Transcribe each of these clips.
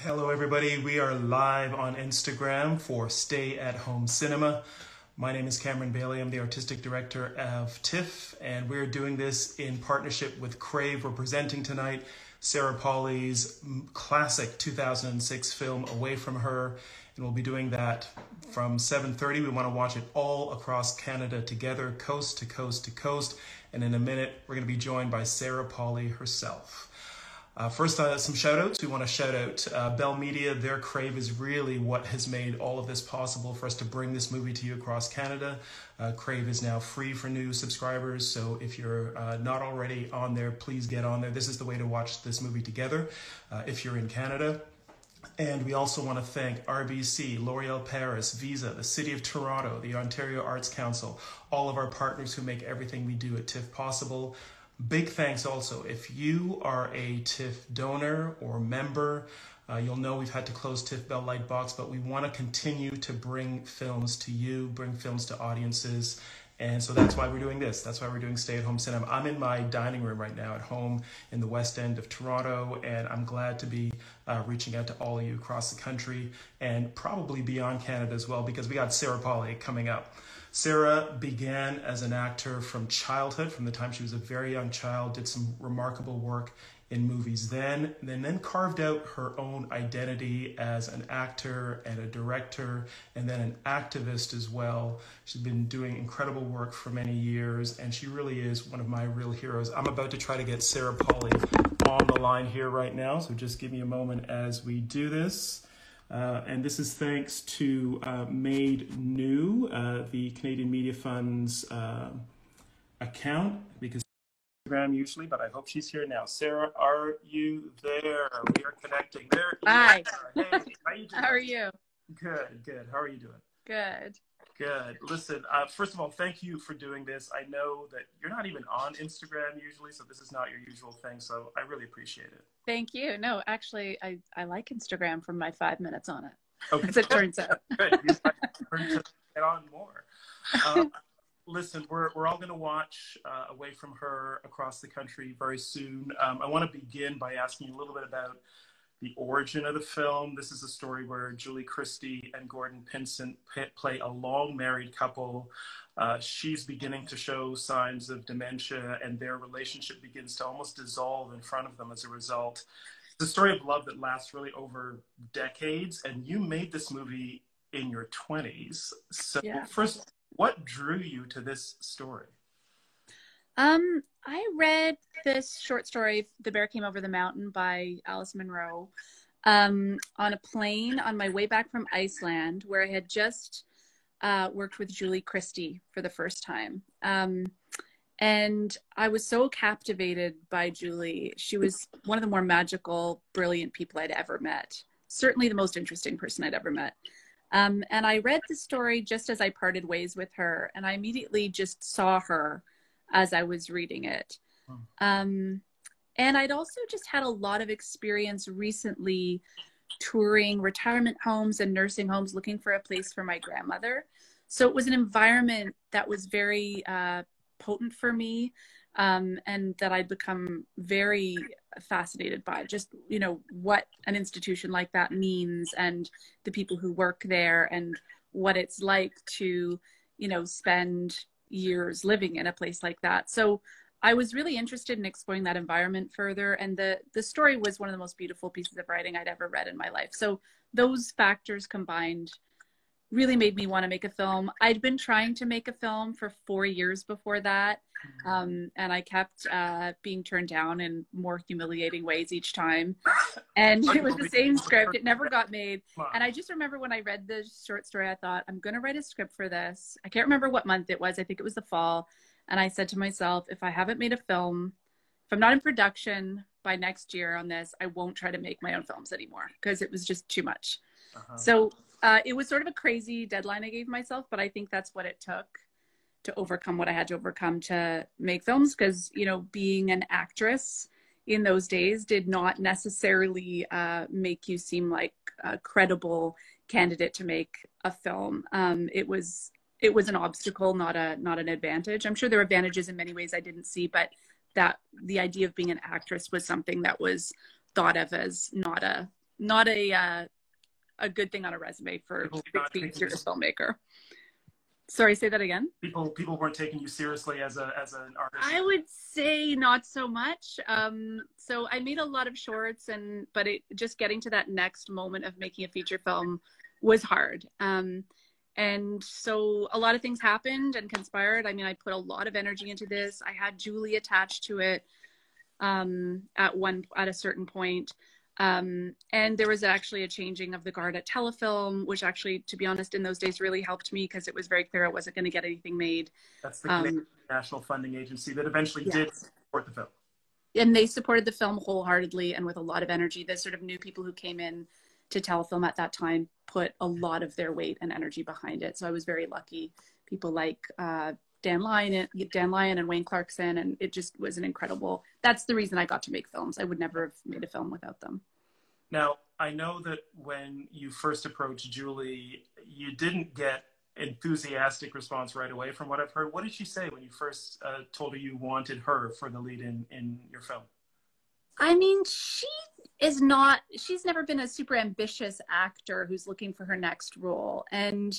Hello, everybody. We are live on Instagram for Stay at Home Cinema. My name is Cameron Bailey. I'm the artistic director of TIFF, and we're doing this in partnership with Crave. We're presenting tonight Sarah Polley's classic 2006 film, Away From Her, and we'll be doing that from 7:30. We want to watch it all across Canada together, coast to coast to coast, and in a minute, we're going to be joined by Sarah Polley herself. First, some shout outs. We want to shout out Bell Media. Their Crave is really what has made all of this possible for us to bring this movie to you across Canada. Crave is now free for new subscribers, so if you're not already on there, please get on there. This is the way to watch this movie together if you're in Canada. And we also want to thank RBC, L'Oreal Paris, Visa, the City of Toronto, the Ontario Arts Council, all of our partners who make everything we do at TIFF possible. Big thanks also. If you are a TIFF donor or member, you'll know we've had to close TIFF Bell Lightbox, but we want to continue to bring films to you, bring films to audiences. And so that's why we're doing this. That's why we're doing Stay at Home Cinema. I'm in my dining room right now at home in the West End of Toronto, and I'm glad to be reaching out to all of you across the country and probably beyond Canada as well, because we got Sarah Polley coming up. Sarah began as an actor from childhood, from the time she was a very young child, did some remarkable work in movies then carved out her own identity as an actor and a director and then an activist as well. She's been doing incredible work for many years, and she really is one of my real heroes. I'm about to try to get Sarah Polley on the line here right now, so just give me a moment as we do this. And this is thanks to Made New, the Canadian Media Fund's account, because Instagram usually, but I hope she's here now. Sarah, are you there? We are connecting. There you Hi. are. Hey, how you doing? How are you? Good, good. How are you doing? Good. Good. Listen, first of all, thank you for doing this. I know that you're not even on Instagram usually, so this is not your usual thing, so I really appreciate it. Thank you. No, actually, I like Instagram from my 5 minutes on it, Okay. as it turns out. Good. You might to get on more. Listen, we're all going to watch Away From Her across the country very soon. I want to begin by asking you a little bit about the origin of the film. This is a story where Julie Christie and Gordon Pinsent play a long married couple. She's beginning to show signs of dementia, and their relationship begins to almost dissolve in front of them as a result. It's a story of love that lasts really over decades, and you made this movie in your 20s. So Yeah. First, what drew you to this story? I read this short story, The Bear Came Over the Mountain by Alice Munro, on a plane on my way back from Iceland, where I had just worked with Julie Christie for the first time. And I was so captivated by Julie. She was one of the more magical, brilliant people I'd ever met. Certainly the most interesting person I'd ever met. And I read the story just as I parted ways with her, and I immediately just saw her as I was reading it. And I'd also just had a lot of experience recently touring retirement homes and nursing homes looking for a place for my grandmother. So it was an environment that was very potent for me, and that I'd become very fascinated by, just, you know, what an institution like that means and the people who work there and what it's like to, you know, spend years living in a place like that. So I was really interested in exploring that environment further, and the story was one of the most beautiful pieces of writing I'd ever read in my life. So those factors combined really made me want to make a film. I'd been trying to make a film for 4 years before that, and I kept being turned down in more humiliating ways each time. And it was the same script. It never got made. And I just remember when I read the short story, I thought, I'm going to write a script for this. I can't remember what month it was. I think it was the fall. And I said to myself, if I haven't made a film, if I'm not in production by next year on this, I won't try to make my own films anymore, because it was just too much. So it was sort of a crazy deadline I gave myself, but I think that's what it took to overcome what I had to overcome to make films. Because, you know, being an actress in those days did not necessarily make you seem like a credible candidate to make a film. It was an obstacle, not an advantage. I'm sure there were advantages in many ways I didn't see, but that the idea of being an actress was something that was thought of as not a not a good thing on a resume for People a not taking serious filmmaker. Sorry, say that again. People weren't taking you seriously as an artist. I would say not so much. So I made a lot of shorts, but just getting to that next moment of making a feature film was hard. And so a lot of things happened and conspired. I mean, I put a lot of energy into this. I had Julie attached to it at a certain point. And there was actually a changing of the guard at Telefilm, which actually, to be honest, in those days really helped me because it was very clear I wasn't going to get anything made. That's the Canadian National Funding Agency that eventually did support the film. And they supported the film wholeheartedly and with a lot of energy. The sort of new people who came in to Telefilm at that time put a lot of their weight and energy behind it. So I was very lucky. People like Dan Lyon and Wayne Clarkson, and it just was an incredible, that's the reason I got to make films. I would never have made a film without them. Now, I know that when you first approached Julie, you didn't get enthusiastic response right away from what I've heard. What did she say when you first told her you wanted her for the lead in your film? I mean, she's never been a super ambitious actor who's looking for her next role. And,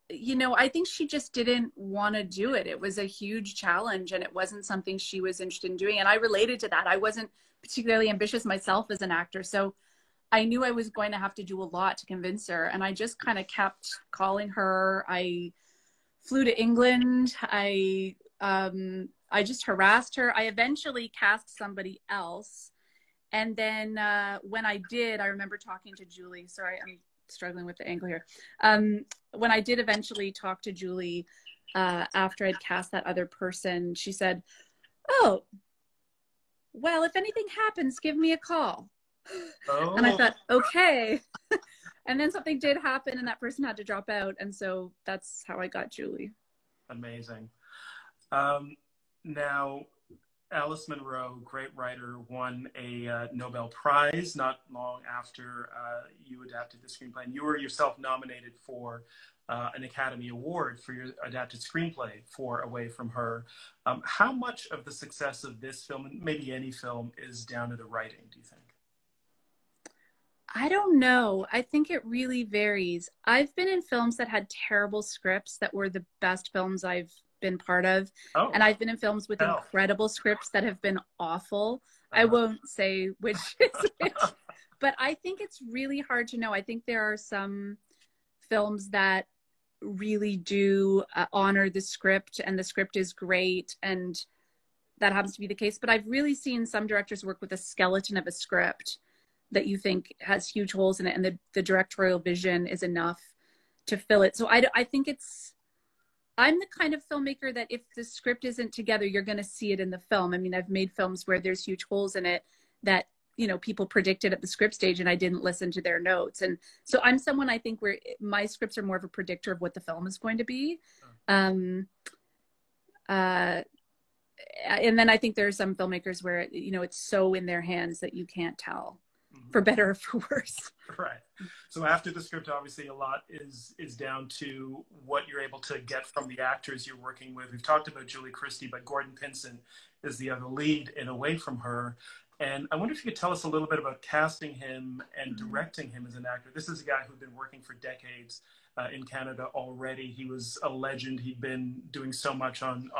you know, I think she just didn't want to do it. It was a huge challenge and it wasn't something she was interested in doing. And I related to that. I wasn't particularly ambitious myself as an actor. So I knew I was going to have to do a lot to convince her. And I just kind of kept calling her. I flew to England. I just harassed her. I eventually cast somebody else. And then when I did, I remember talking to Julie. Sorry, I'm struggling with the angle here. When I did eventually talk to Julie after I'd cast that other person, she said, "Oh, well, if anything happens, give me a call." Oh. And I thought, okay. And then something did happen and that person had to drop out. And so that's how I got Julie. Amazing. Now, Alice Munro, great writer, won a Nobel Prize not long after you adapted the screenplay. And you were yourself nominated for an Academy Award for your adapted screenplay for Away from Her. How much of the success of this film, and maybe any film, is down to the writing, do you think? I don't know. I think it really varies. I've been in films that had terrible scripts that were the best films I've been part of. Oh. And I've been in films with incredible scripts that have been awful. I won't say which is which, but I think it's really hard to know. I think there are some films that really do honor the script and the script is great, and that happens to be the case. But I've really seen some directors work with a skeleton of a script that you think has huge holes in it, and the directorial vision is enough to fill it. So I think I'm the kind of filmmaker that if the script isn't together, you're going to see it in the film. I mean, I've made films where there's huge holes in it that, you know, people predicted at the script stage and I didn't listen to their notes. And so I'm someone, I think, where my scripts are more of a predictor of what the film is going to be. And then I think there are some filmmakers where, you know, it's so in their hands that you can't tell. For better or for worse. Right. So after the script, obviously a lot is down to what you're able to get from the actors you're working with. We've talked about Julie Christie, but Gordon Pinson is the other lead in Away from Her. And I wonder if you could tell us a little bit about casting him and directing him as an actor. This is a guy who'd been working for decades in Canada already. He was a legend. He'd been doing so much on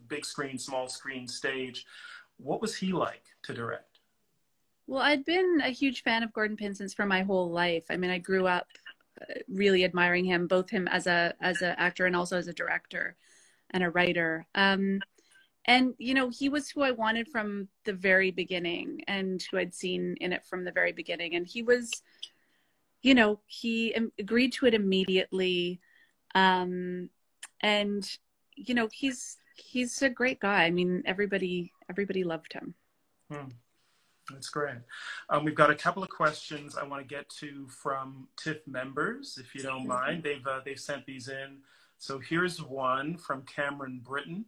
big screen, small screen, stage. What was he like to direct? Well, I'd been a huge fan of Gordon Pinson's for my whole life. I mean, I grew up really admiring him, both him as a actor and also as a director and a writer. And, you know, he was who I wanted from the very beginning and who I'd seen in it from the very beginning. And he was, you know, he agreed to it immediately. And, you know, he's a great guy. I mean, everybody loved him. That's great. We've got a couple of questions I want to get to from TIFF members, if you don't mind. They've sent these in. So here's one from Cameron Britton.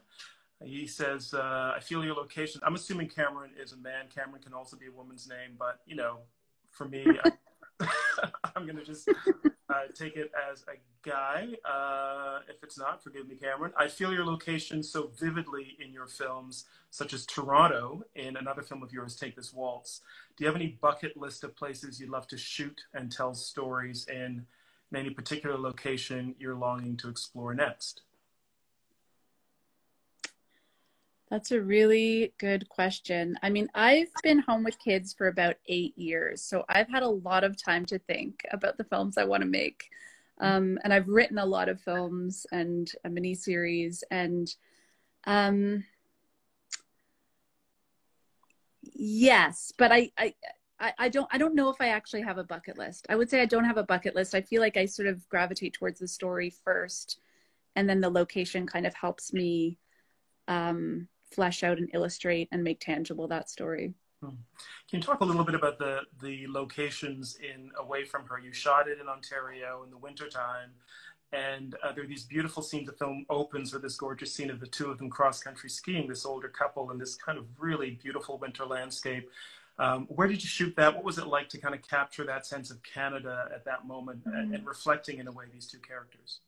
He says, I feel your location. I'm assuming Cameron is a man. Cameron can also be a woman's name, but, you know, for me, I'm going to just take it as a guy. If it's not, forgive me, Cameron. I feel your location so vividly in your films, such as Toronto in another film of yours, Take This Waltz. Do you have any bucket list of places you'd love to shoot and tell stories in any particular location you're longing to explore next? That's a really good question. I mean, I've been home with kids for about 8 years, so I've had a lot of time to think about the films I want to make. And I've written a lot of films and a miniseries, and um, yes, but I don't know if I actually have a bucket list. I would say I don't have a bucket list. I feel like I sort of gravitate towards the story first, and then the location kind of helps me flesh out and illustrate and make tangible that story. Can you talk a little bit about the locations in Away From Her? You shot it in Ontario in the wintertime, and there are these beautiful scenes. The film opens with this gorgeous scene of the two of them cross-country skiing, this older couple, in this kind of really beautiful winter landscape. Where did you shoot that? What was it like to kind of capture that sense of Canada at that moment and reflecting in a way these two characters?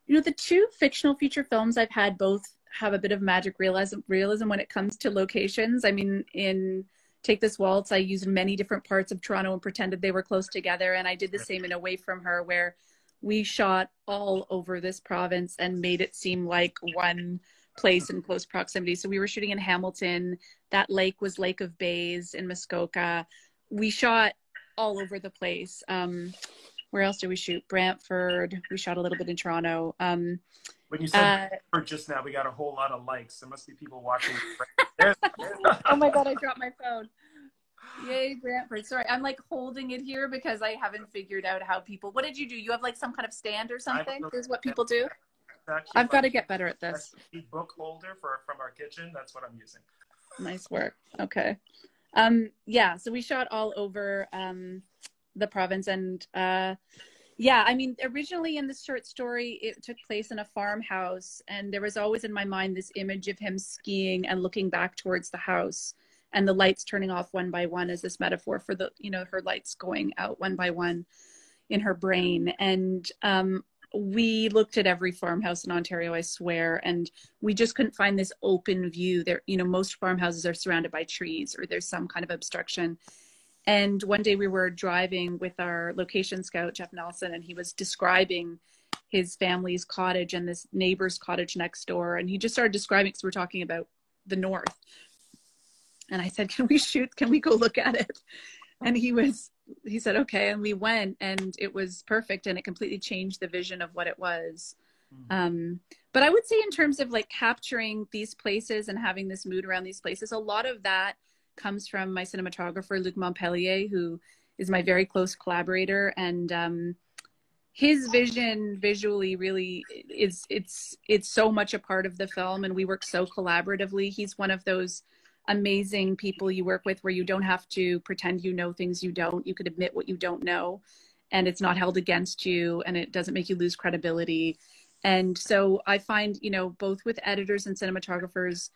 You know, the two fictional feature films I've had both have a bit of magic realism when it comes to locations. I mean, in Take This Waltz, I used many different parts of Toronto and pretended they were close together. And I did the same in Away From Her, where we shot all over this province and made it seem like one place in close proximity. So we were shooting in Hamilton. That lake was Lake of Bays in Muskoka. We shot all over the place. Where else did we shoot? Brantford. We shot a little bit in Toronto. When you said Brantford just now, we got a whole lot of likes. There must be people watching. Oh my God, I dropped my phone. Yay, Brantford. Sorry, I'm like holding it here because I haven't figured out how people, what did you do? You have like some kind of stand or something? Is what people do? I've got to get better at this. Book holder from our kitchen. That's what I'm using. Nice work. Okay. Yeah, so we shot all over the province, and yeah, I mean, originally in this short story, it took place in a farmhouse, and there was always in my mind this image of him skiing and looking back towards the house, and the lights turning off one by one as this metaphor for the, you know, her lights going out one by one in her brain. And we looked at every farmhouse in Ontario, I swear, and we just couldn't find this open view. There, you know, most farmhouses are surrounded by trees or there's some kind of obstruction. And one day we were driving with our location scout, Jeff Nelson, and he was describing his family's cottage and this neighbor's cottage next door. And he just started describing, because we're talking about the north. And I said, can we go look at it? And he said, okay. And we went, and it was perfect. And it completely changed the vision of what it was. But I would say in terms of like capturing these places and having this mood around these places, a lot of that comes from my cinematographer, Luc Montpellier, who is my very close collaborator. And his vision visually really it's so much a part of the film, and we work so collaboratively. He's one of those amazing people you work with where you don't have to pretend you know things you don't. You could admit what you don't know, and it's not held against you, and it doesn't make you lose credibility. And so I find, you know, both with editors and cinematographers,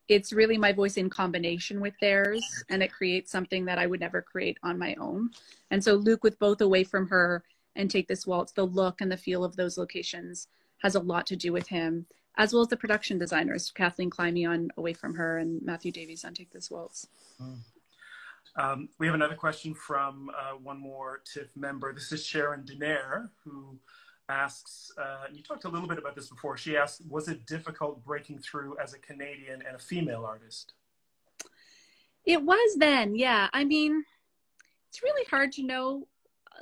it's really my voice in combination with theirs, and it creates something that I would never create on my own. And so Luc, with both Away From Her and Take This Waltz, the look and the feel of those locations has a lot to do with him, as well as the production designers, Kathleen Climie on Away From Her and Matthew Davies on Take This Waltz. We have another question from one more TIFF member. This is Sharon Denaire, who asks, you talked a little bit about this before. She asked, was it difficult breaking through as a Canadian and a female artist? It was then, yeah. I mean, it's really hard to know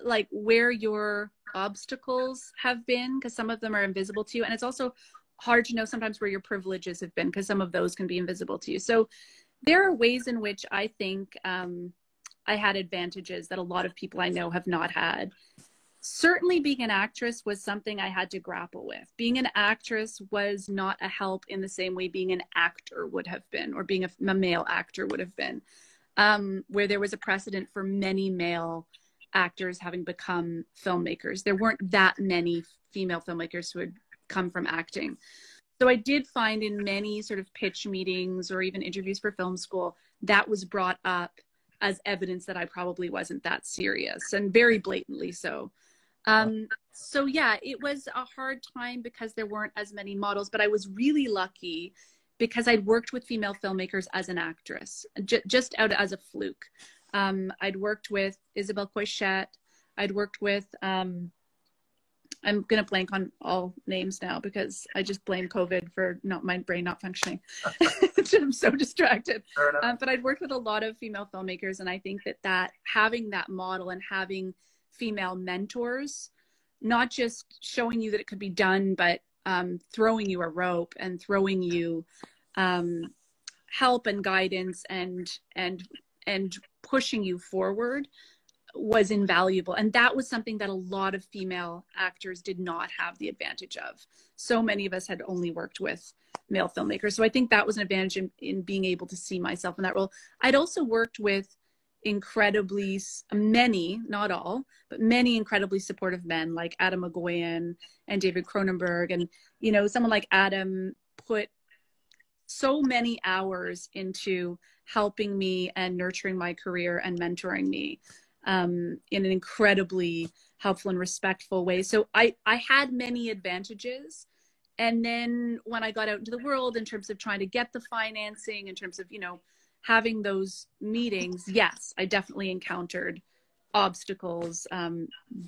like where your obstacles have been, because some of them are invisible to you. And it's also hard to know sometimes where your privileges have been, because some of those can be invisible to you. So there are ways in which I think I had advantages that a lot of people I know have not had. Certainly being an actress was something I had to grapple with. Being an actress was not a help in the same way being an actor would have been, or being a male actor would have been, where there was a precedent for many male actors having become filmmakers. There weren't that many female filmmakers who had come from acting. So I did find in many sort of pitch meetings or even interviews for film school, that was brought up as evidence that I probably wasn't that serious, and very blatantly so. So yeah, it was a hard time because there weren't as many models, but I was really lucky because I'd worked with female filmmakers as an actress, just out as a fluke. I'd worked with Isabelle Coixet. I'd worked with, I'm going to blank on all names now because I just blame COVID for my brain not functioning. I'm so distracted. But I'd worked with a lot of female filmmakers, and I think that having that model and having female mentors, not just showing you that it could be done, but throwing you a rope and throwing you help and guidance and pushing you forward was invaluable. And that was something that a lot of female actors did not have the advantage of. So many of us had only worked with male filmmakers. So I think that was an advantage in being able to see myself in that role. I'd also worked with many, not all, but many incredibly supportive men like Adam Magoyan and David Cronenberg. And, you know, someone like Adam put so many hours into helping me and nurturing my career and mentoring me in an incredibly helpful and respectful way. So I had many advantages. And then when I got out into the world in terms of trying to get the financing, in terms of, you know, having those meetings, yes, I definitely encountered obstacles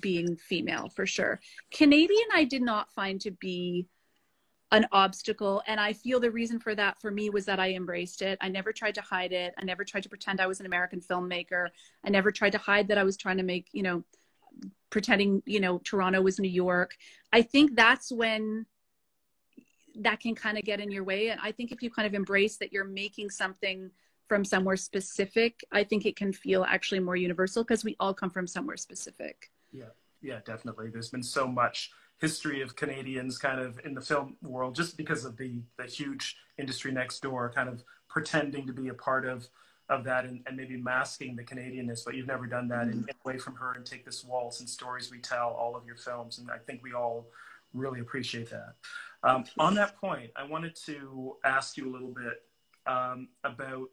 being female, for sure. Canadian, I did not find to be an obstacle. And I feel the reason for that for me was that I embraced it. I never tried to hide it. I never tried to pretend I was an American filmmaker. I never tried to hide that I was trying to make, you know, pretending, you know, Toronto was New York. I think that's when that can kind of get in your way. And I think if you kind of embrace that you're making something from somewhere specific, I think it can feel actually more universal because we all come from somewhere specific. Yeah, definitely. There's been so much history of Canadians kind of in the film world just because of the huge industry next door kind of pretending to be a part of that and maybe masking the Canadianness, but you've never done that. And Away from Her and Take This Waltz and Stories We Tell, all of your films. And I think we all really appreciate that. On that point, I wanted to ask you a little bit about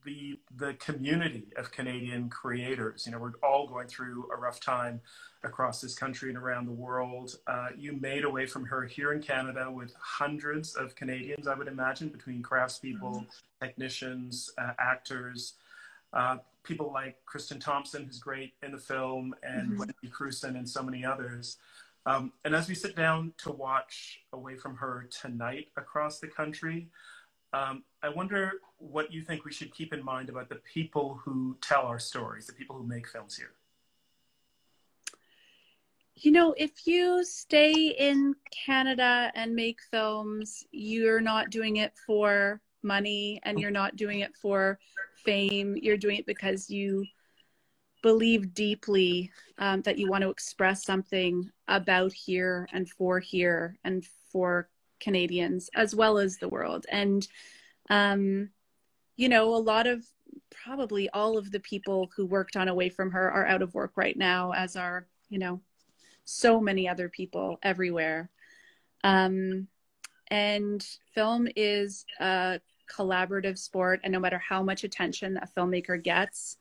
the community of Canadian creators. You know, we're all going through a rough time across this country and around the world. You made Away from Her here in Canada with hundreds of Canadians, I would imagine, between craftspeople, technicians, actors, people like Kristen Thompson, who's great in the film, and Wendy Crewson and so many others. And as we sit down to watch Away from Her tonight across the country, I wonder what you think we should keep in mind about the people who tell our stories, the people who make films here. You know, if you stay in Canada and make films, you're not doing it for money and you're not doing it for fame. You're doing it because you believe deeply that you want to express something about here and for Canadians as well as the world. And you know, a lot of, probably all of the people who worked on Away from Her are out of work right now, as are, you know, so many other people everywhere. And film is a collaborative sport, and no matter how much attention a filmmaker gets,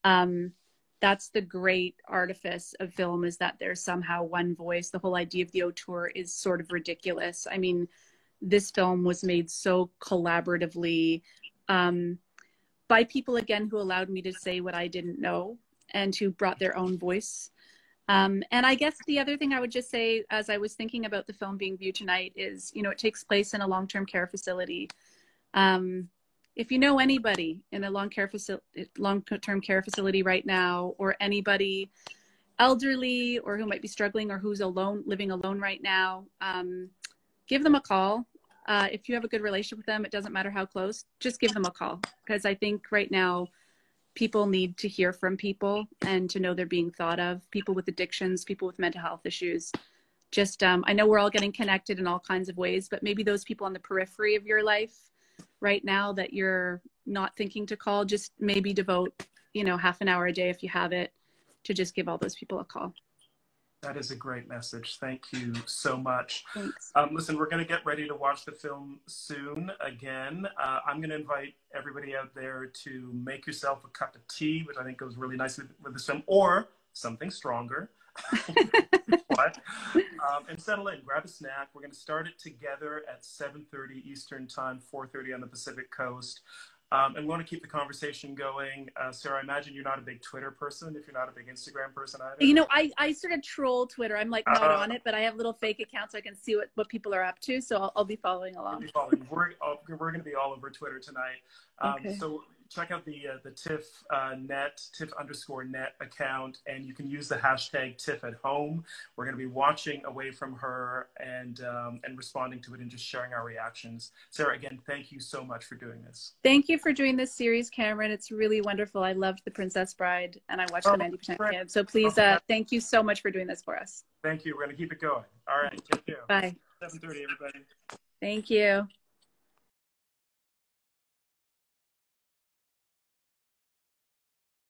that's the great artifice of film, is that there's somehow one voice. The whole idea of the auteur is sort of ridiculous. I mean, this film was made so collaboratively by people, again, who allowed me to say what I didn't know and who brought their own voice. And I guess the other thing I would just say, as I was thinking about the film being viewed tonight, is, you know, it takes place in a long-term care facility. If you know anybody in a long-term care facility right now, or anybody elderly or who might be struggling or who's alone, living alone right now, give them a call. If you have a good relationship with them, it doesn't matter how close, just give them a call. Because I think right now people need to hear from people and to know they're being thought of. People with addictions, people with mental health issues. Just, I know we're all getting connected in all kinds of ways, but maybe those people on the periphery of your life right now that you're not thinking to call, just maybe devote, you know, half an hour a day if you have it, to just give all those people a call. That is a great message. Thank you so much. Thanks. Listen, we're going to get ready to watch the film soon again. I'm going to invite everybody out there to make yourself a cup of tea, which I think goes really nicely with this film, or something stronger. What? And settle in, grab a snack. We're going to start it together at 7:30 Eastern time, 4:30 on the Pacific Coast. And we want to keep the conversation going. Sarah, I imagine you're not a big Twitter person, if you're not a big Instagram person either. You know, I sort of troll Twitter. I'm like not on it, but I have little fake accounts so I can see what people are up to. So I'll be following along. We're going to be all over Twitter tonight. Okay. So check out the TIFF net, TIFF_net account, and you can use the hashtag TIFF at home. We're going to be watching away from her and responding to it and just sharing our reactions. Sarah, again, thank you so much for doing this. Thank you for doing this series, Cameron. It's really wonderful. I loved The Princess Bride, and I watched the 90% Kids. So please, thank you so much for doing this for us. Thank you. We're going to keep it going. All right. Take care. Bye. 7:30, everybody. Thank you.